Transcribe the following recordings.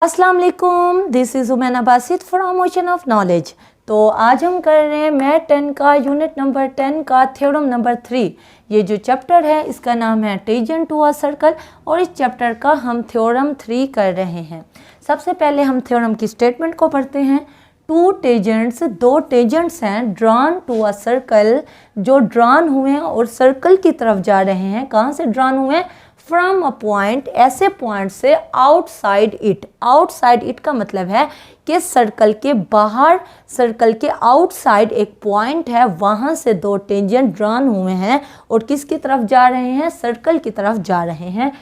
अस्सलाम वालेकुम, this is Umaina Basit from ocean of knowledge. तो आज हम कर रहे हैं मैथ 10 का यूनिट नंबर 10 का थ्योरम नंबर 3। ये जो चैप्टर है इसका नाम है टेंजेंट टू अ सर्कल और इस चैप्टर का हम थ्योरम 3 कर रहे हैं। सबसे पहले हम थ्योरम की स्टेटमेंट को पढ़ते हैं। टू टेंजेंट्स, दो टेंजेंट्स हैं, ड्रॉन टू अ सर्कल, जो ड्रॉन हुए हैं और सर्कल की तरफ जा रहे हैं। कहाँ से ड्रॉन हुए हैं? फ्रॉम अ पॉइंट, ऐसे पॉइंट से आउटसाइड इट। आउटसाइड इट का मतलब है कि सर्कल के बाहर, सर्कल के आउटसाइड एक पॉइंट है, वहाँ से दो टेंजेंट ड्रॉन हुए हैं और किसकी तरफ जा रहे हैं? सर्कल की तरफ जा रहे हैं।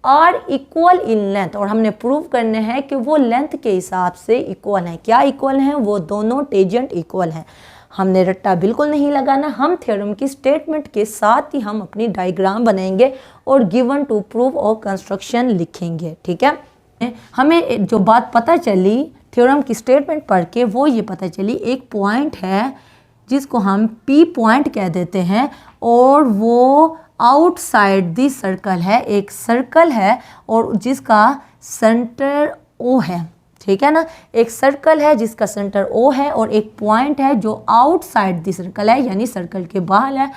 आर इक्वल इन लेंथ, और हमने प्रूव करने हैं कि वो लेंथ के हिसाब से इक्वल हैं। क्या इक्वल हैं? वो दोनों टेंजेंट इक्वल हैं। हमने रट्टा बिल्कुल नहीं लगाना, हम थ्योरम की स्टेटमेंट के साथ ही हम अपनी डायग्राम बनाएंगे और गिवन टू प्रूव और कंस्ट्रक्शन लिखेंगे। ठीक है, हमें जो बात पता चली थ्योरम की स्टेटमेंट पढ़ के, वो ये पता चली एक पॉइंट है जिसको हम पी पॉइंट कह देते हैं और वो आउटसाइड दी सर्कल है। एक सर्कल है और जिसका सेंटर ओ है। ठीक है ना, एक सर्कल है जिसका सेंटर ओ है और एक पॉइंट है जो आउटसाइड दी सर्कल है, यानी सर्कल के बाहर है,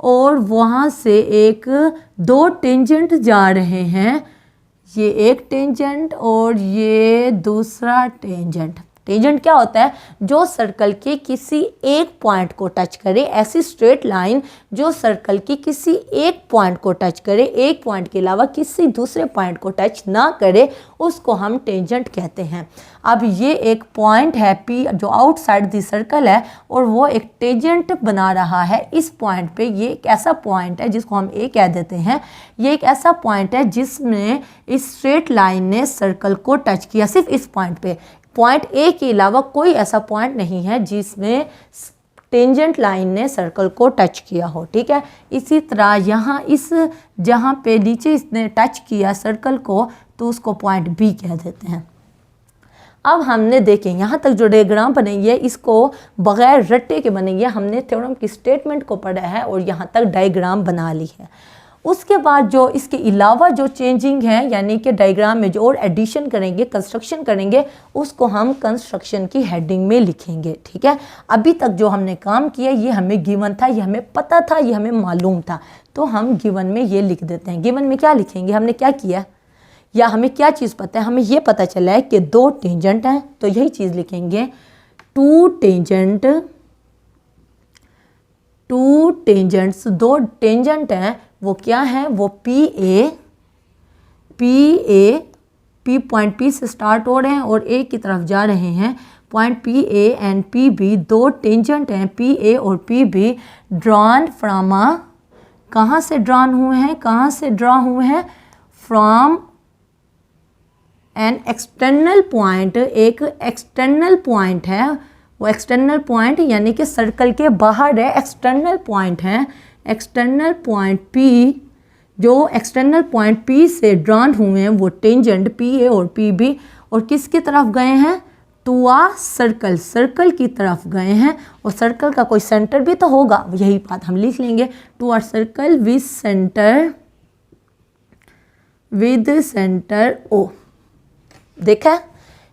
और वहाँ से एक दो टेंजेंट जा रहे हैं। ये एक टेंजेंट और ये दूसरा टेंजेंट। टेंजेंट क्या होता है? जो सर्कल के किसी एक पॉइंट को टच करे, ऐसी स्ट्रेट लाइन जो सर्कल की किसी एक पॉइंट को टच करे, एक पॉइंट के अलावा किसी दूसरे पॉइंट को टच ना करे, उसको हम टेंजेंट कहते हैं। अब ये एक पॉइंट है पी जो आउटसाइड दी सर्कल है और वो एक टेंजेंट बना रहा है इस पॉइंट पे। ये एक ऐसा पॉइंट है जिसको हम ए कह देते हैं। ये एक ऐसा पॉइंट है जिसमें इस स्ट्रेट लाइन ने सर्कल को टच किया, सिर्फ इस पॉइंट पे। पॉइंट ए के अलावा कोई ऐसा पॉइंट नहीं है जिसमें टेंजेंट लाइन ने सर्कल को टच किया हो। ठीक है, इसी तरह यहाँ इस जहाँ पे नीचे इसने टच किया सर्कल को, तो उसको पॉइंट बी कह देते हैं। अब हमने देखें यहाँ तक जो डायग्राम बनेंगे है इसको बगैर रट्टे के बनेंगे। हमने थ्योरम की स्टेटमेंट को पढ़ा है और यहाँ तक डायग्राम बना ली है। उसके बाद जो इसके अलावा जो चेंजिंग है, यानी कि डायग्राम में जो और एडिशन करेंगे, कंस्ट्रक्शन करेंगे, उसको हम कंस्ट्रक्शन की हेडिंग में लिखेंगे। ठीक है, अभी तक जो हमने काम किया ये हमें गिवन था, ये हमें पता था, ये हमें मालूम था, तो हम गिवन में ये लिख देते हैं। गिवन में क्या लिखेंगे? हमने क्या किया या हमें क्या चीज़ पता है? हमें ये पता चला है कि दो टेंजेंट हैं, तो यही चीज़ लिखेंगे। टू टेंजेंट्स, दो टेंजेंट हैं, वो क्या है? वो पी पॉइंट पी से स्टार्ट हो रहे हैं और ए की तरफ जा रहे हैं। Point P A and P B, दो टेंजेंट हैं पी ए और पी बी, ड्रॉन फ्रॉम कहाँ से ड्रॉन हुए हैं? कहाँ से ड्रॉ हुए हैं? From an external point. एक एक्सटर्नल पॉइंट है, वो एक्सटर्नल पॉइंट यानी कि सर्कल के बाहर है, एक्सटर्नल पॉइंट है। एक्सटर्नल पॉइंट पी, जो एक्सटर्नल पॉइंट पी से ड्रॉन हुए हैं वो टेंजेंट पी ए और पी बी, और किसकी तरफ गए हैं? टू आ सर्कल, सर्कल की तरफ गए हैं। और सर्कल का कोई सेंटर भी तो होगा, यही बात हम लिख लेंगे। To a circle with centre O. देखा,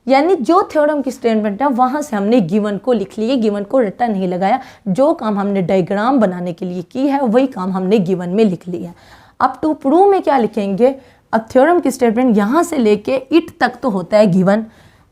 यानी जो थ्योरम की स्टेटमेंट है वहाँ से हमने गिवन को लिख लिए, गिवन को रट्टा नहीं लगाया। जो काम हमने डायग्राम बनाने के लिए की है वही काम हमने गिवन में लिख लिया। अब टू प्रूव में क्या लिखेंगे? अब थ्योरम की स्टेटमेंट यहाँ से लेके इट तक तो होता है गिवन।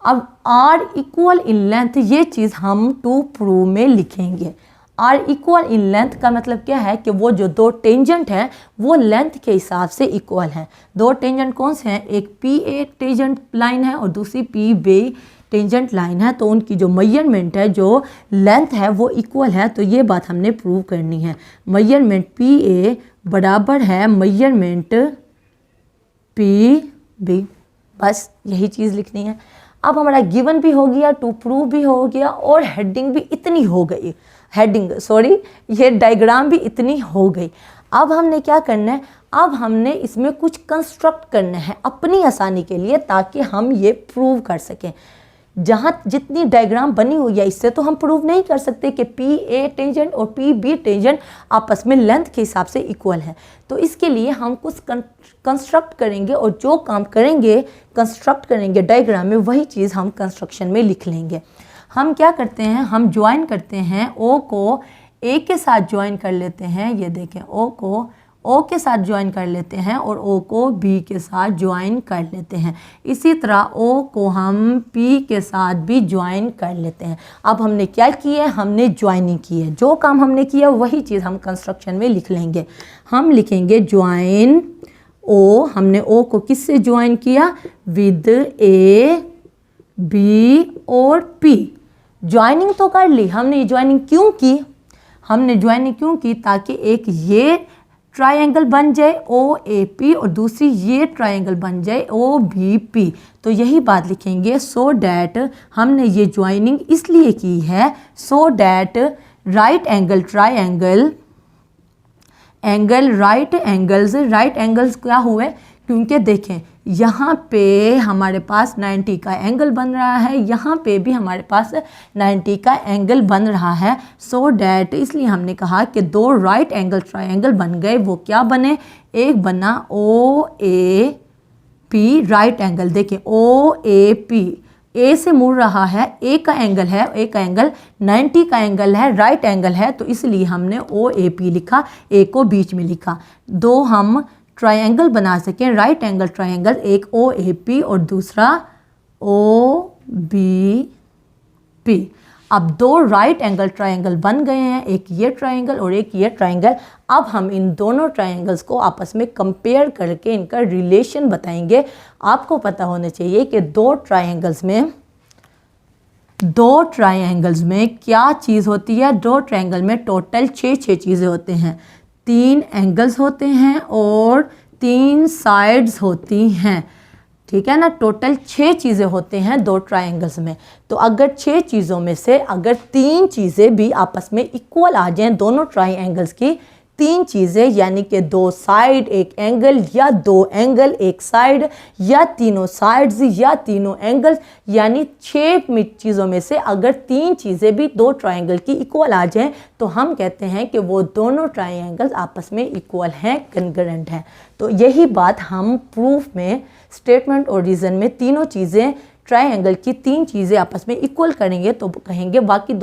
अब आर इक्वल इन लेंथ, ये चीज़ हम टू प्रूव में लिखेंगे। आर इक्वल इन लेंथ का मतलब क्या है कि वो जो दो टेंजेंट हैं वो लेंथ के हिसाब से इक्वल हैं। दो टेंजेंट कौन से हैं? एक पी ए टेंजेंट लाइन है और दूसरी पी बी टेंजेंट लाइन है, तो उनकी जो मेजरमेंट है, जो लेंथ है, वो इक्वल है। तो ये बात हमने प्रूव करनी है। मेजरमेंट पी ए बराबर है मेजरमेंट पी बी, बस यही चीज़ लिखनी है। अब हमारा गिवन भी हो गया, टू प्रूव भी हो गया और हेडिंग भी इतनी हो गई, ये डायग्राम भी इतनी हो गई। अब हमने क्या करना है? अब हमने इसमें कुछ कंस्ट्रक्ट करना है अपनी आसानी के लिए, ताकि हम ये प्रूव कर सकें। जहाँ जितनी डायग्राम बनी हुई है इससे तो हम प्रूव नहीं कर सकते कि पी ए टेंजेंट और पी बी टेंजेंट आपस में लेंथ के हिसाब से इक्वल है। तो इसके लिए हम कुछ कंस्ट्रक्ट करेंगे और जो काम करेंगे कंस्ट्रक्ट करेंगे डायग्राम में, वही चीज़ हम कंस्ट्रक्शन में लिख लेंगे। हम क्या करते हैं, हम ज्वाइन करते हैं, ओ को ए के साथ ज्वाइन कर लेते हैं। ये देखें, ओ को ओ के साथ ज्वाइन कर लेते हैं और ओ को बी के साथ ज्वाइन कर लेते हैं। इसी तरह ओ को हम पी के साथ भी ज्वाइन कर लेते हैं। अब हमने क्या किया है, हमने ज्वाइनिंग की है। जो काम हमने किया वही चीज़ हम कंस्ट्रक्शन में लिख लेंगे। हम लिखेंगे ज्वाइन ओ, हमने ओ को किससे ज्वाइन किया, विद ए बी और पी। ज्वाइनिंग तो कर ली हमने। ज्वाइनिंग क्यों की, हमने ज्वाइनिंग क्यों की, ताकि एक ये ट्रायंगल बन जाए ओ ए पी और दूसरी ये ट्रायंगल बन जाए ओ बी पी। तो यही बात लिखेंगे, सो डैट हमने ये ज्वाइनिंग इसलिए की है, so that right angle triangle right angles क्या हुए, क्योंकि देखें यहाँ पे हमारे पास 90 का एंगल बन रहा है, यहाँ पे भी हमारे पास 90 का एंगल बन रहा है। सो डैट इसलिए हमने कहा कि दो राइट एंगल ट्रायंगल बन गए। वो क्या बने, एक बना ओ ए पी राइट एंगल। देखें ओ ए पी, ए से मुड़ रहा है, ए का एंगल है, ए का एंगल 90 का एंगल है, राइट एंगल है, तो इसलिए हमने ओ ए पी लिखा, ए को बीच में लिखा। दो हम ट्रायंगल बना सकें, राइट एंगल ट्रायंगल, एक ओ ए पी और दूसरा ओ बी पी। अब दो राइट एंगल ट्रायंगल बन गए हैं, एक ये ट्रायंगल और एक ये ट्रायंगल। अब हम इन दोनों ट्रायंगल्स को आपस में कंपेयर करके इनका रिलेशन बताएंगे। आपको पता होना चाहिए कि दो ट्रायंगल्स में क्या चीज़ होती है। दो ट्रायंगल में टोटल 6 चीज़ें होते हैं। 3 एंगल्स होते हैं और 3 साइड्स होती हैं, ठीक है ना। टोटल 6 चीज़ें होते हैं दो ट्रायंगल्स में। तो अगर 6 चीज़ों में से अगर 3 चीज़ें भी आपस में इक्वल आ जाएं, दोनों ट्रायंगल्स की 3 चीज़ें, यानी कि 2 साइड एक एंगल, या 2 एंगल एक साइड, या तीनों साइड्स या तीनों एंगल्स, यानी 6 चीज़ों में से अगर 3 चीज़ें भी दो ट्रायंगल की इक्वल आ जाएं, तो हम कहते हैं कि वो दोनों ट्रायंगल्स आपस में इक्वल हैं, कन्ग्रुएंट हैं। तो यही बात हम प्रूफ में, स्टेटमेंट और रीज़न में तीनों चीज़ें, ट्रायंगल की 3 चीज़ें आपस में इक्वल करेंगे तो कहेंगे बाकी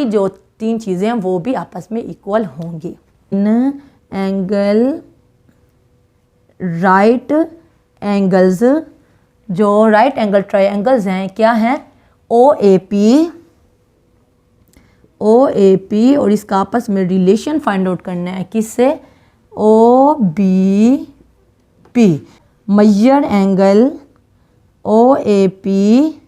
जो 3 चीज़ें हैं वो भी आपस में इक्वल होंगी। एंगल राइट एंगल्स, जो राइट एंगल ट्रायंगल्स हैं क्या हैं, ओ ए पी और इसका आपस में रिलेशन फाइंड आउट करना है किससे, O B P. Major angle O A P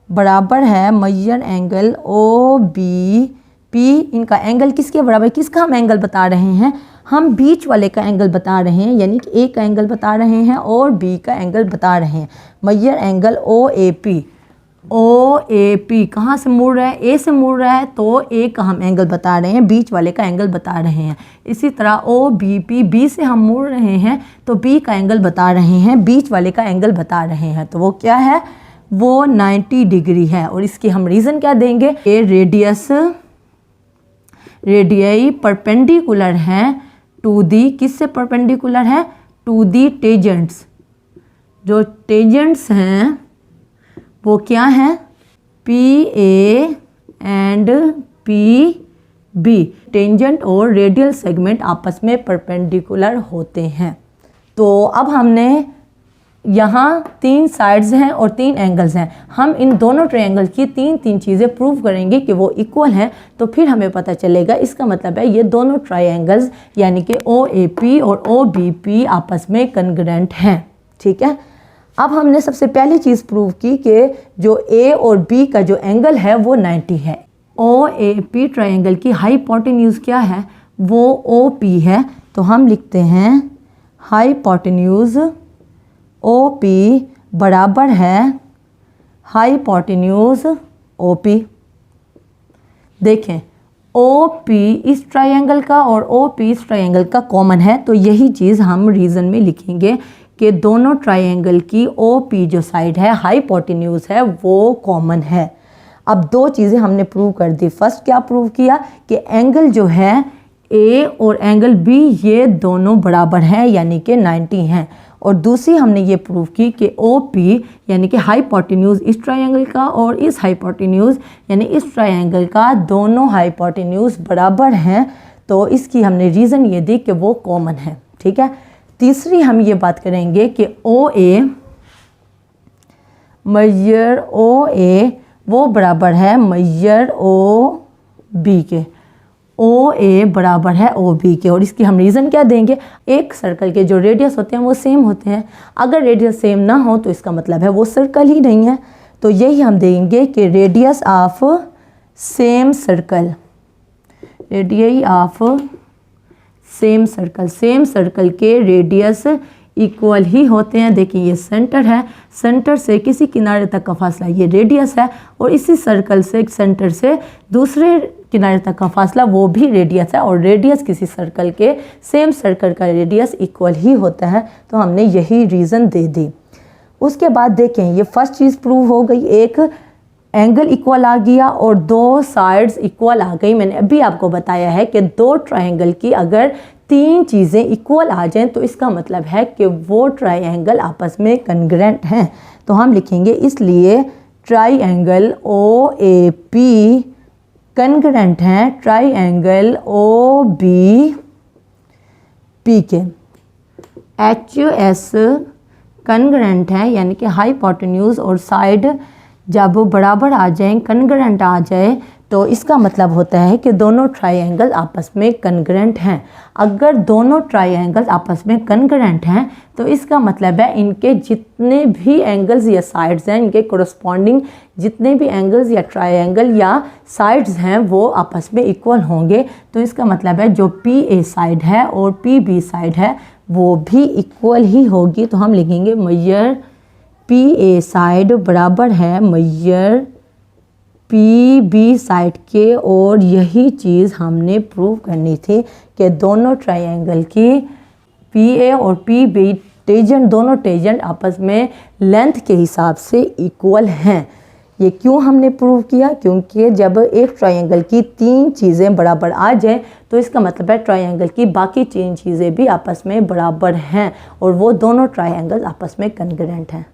बराबर है major angle O B P. इनका एंगल किसके बराबर, किसका हम एंगल बता रहे हैं, हम बीच वाले का एंगल बता रहे हैं, यानी कि ए का एंगल बता रहे हैं और बी का एंगल बता रहे हैं। Major angle O A P कहाँ से मुड़ रहा है, ए से मुड़ रहा है, तो ए का हम एंगल बता रहे हैं, बीच वाले का एंगल बता रहे हैं। इसी तरह ओ बी पी, बी से हम मुड़ रहे हैं तो बी का एंगल बता रहे हैं, बीच वाले का एंगल बता रहे हैं। तो वो क्या है, वो 90 डिग्री है। और इसकी हम रीज़न क्या देंगे, ए रेडियई परपेंडिकुलर हैं टू दी, किससे परपेंडिकुलर है, टू दी टेंजेंट्स। जो टेंजेंट्स हैं वो क्या हैं, P A and P B. Tangent और रेडियल सेगमेंट आपस में परपेंडिकुलर होते हैं। तो अब हमने यहाँ 3 साइड्स हैं और 3 एंगल्स हैं। हम इन दोनों ट्रायंगल की 3 चीज़ें प्रूव करेंगे कि वो इक्वल हैं, तो फिर हमें पता चलेगा। इसका मतलब है ये दोनों ट्रायंगल्स यानी कि ओ ए पी और ओ बी पी आपस में कन्ग्रुएंट हैं, ठीक है। अब हमने सबसे पहली चीज़ प्रूव की कि जो ए और बी का जो एंगल है वो 90 है। ओ ए पी ट्रायंगल की हाइपोटेन्यूज क्या है, वो ओ पी है। तो हम लिखते हैं हाइपोटेन्यूज ओ पी बराबर है हाइपोटेन्यूज ओ पी। देखें ओ पी इस ट्रायंगल का और ओ पी इस ट्रायंगल का कॉमन है, तो यही चीज़ हम रीज़न में लिखेंगे कि दोनों ट्रायंगल की OP जो साइड है, हाइपोटेन्यूज है, वो कॉमन है। अब दो चीज़ें हमने प्रूव कर दी। फर्स्ट क्या प्रूव किया कि एंगल जो है A और एंगल B ये दोनों बराबर हैं, यानी कि 90 हैं। और दूसरी हमने ये प्रूव की कि OP यानी कि हाइपोटेन्यूज इस ट्रायंगल का और इस हाइपोटेन्यूज यानी इस ट्रायंगल का, दोनों हाइपोटेन्यूज बराबर हैं। तो इसकी हमने रीज़न ये दी कि वो कॉमन है। ठीक है। तीसरी हम ये बात करेंगे कि OA मेजर OA वो बराबर है मेजर OB के। OA बराबर है OB के। और इसकी हम रीज़न क्या देंगे, एक सर्कल के जो रेडियस होते हैं वो सेम होते हैं। अगर रेडियस सेम ना हो तो इसका मतलब है वो सर्कल ही नहीं है। तो यही हम देंगे कि radius of same circle, radius of same circle, same circle के रेडियस इक्वल ही होते हैं। देखिए ये सेंटर है, सेंटर से किसी किनारे तक का फासला ये रेडियस है, और इसी सर्कल से सेंटर से दूसरे किनारे तक का फासला वो भी रेडियस है। और रेडियस किसी सर्कल के सेम सर्कल का रेडियस इक्वल ही होता है। तो हमने यही रीज़न दे दी। उसके बाद देखें ये फर्स्ट चीज़ प्रूव हो गई, एक एंगल इक्वल आ गया और दो साइड्स इक्वल आ गई। मैंने अभी आपको बताया है कि दो ट्रायंगल की अगर तीन चीज़ें इक्वल आ जाएं तो इसका मतलब है कि वो ट्रायंगल आपस में कन्ग्रेंट हैं। तो हम लिखेंगे इसलिए ट्रायंगल OAP कन्ग्रेंट हैं ट्रायंगल OBP के। HS कन्ग्रेंट है, यानी कि हाइपोटेन्यूज और साइड जब बराबर आ जाएं, कन्ग्रेंट आ जाए, तो इसका मतलब होता है कि दोनों ट्रायंगल आपस में कन्ग्रेंट हैं। अगर दोनों ट्रायंगल आपस में कन्ग्रेंट हैं तो इसका मतलब है इनके जितने भी एंगल्स या साइड्स हैं, इनके कोरस्पॉन्डिंग जितने भी एंगल्स या ट्रायंगल या साइड्स हैं वो आपस में इक्वल होंगे। तो इसका मतलब है जो PA साइड है और PB साइड है वो भी इक्वल ही होगी। तो हम लिखेंगे मेजर PA साइड बराबर है मेजर PB साइड के। और यही चीज़ हमने प्रूव करनी थी कि दोनों ट्रायंगल की PA और PB टेंजेंट, दोनों टेंजेंट आपस में लेंथ के हिसाब से इक्वल हैं। ये क्यों हमने प्रूव किया, क्योंकि जब एक ट्रायंगल की तीन चीज़ें बराबर आ जाएं तो इसका मतलब है ट्रायंगल की बाकी तीन चीज़ें भी आपस में बराबर हैं और वो दोनों ट्रायंगल आपस में कन्ग्रेंट हैं।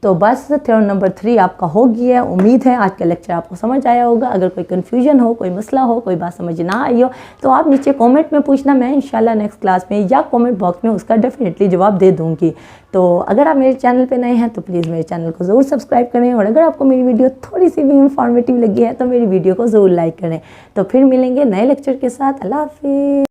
तो बस थ्योरम नंबर 3 आपका हो गया है। उम्मीद है आज का लेक्चर आपको समझ आया होगा। अगर कोई कन्फ्यूजन हो, कोई मसला हो, कोई बात समझ ना आई हो तो आप नीचे कमेंट में पूछना, मैं इंशाल्लाह नेक्स्ट क्लास में या कमेंट बॉक्स में उसका डेफिनेटली जवाब दे दूँगी। तो अगर आप मेरे चैनल पे नए हैं तो प्लीज़ मेरे चैनल को ज़रूर सब्सक्राइब करें, और अगर आपको मेरी वीडियो थोड़ी सी भी इंफॉर्मेटिव लगी है तो मेरी वीडियो को ज़रूर लाइक करें। तो फिर मिलेंगे नए लेक्चर के साथ। अल्लाह हाफिज़।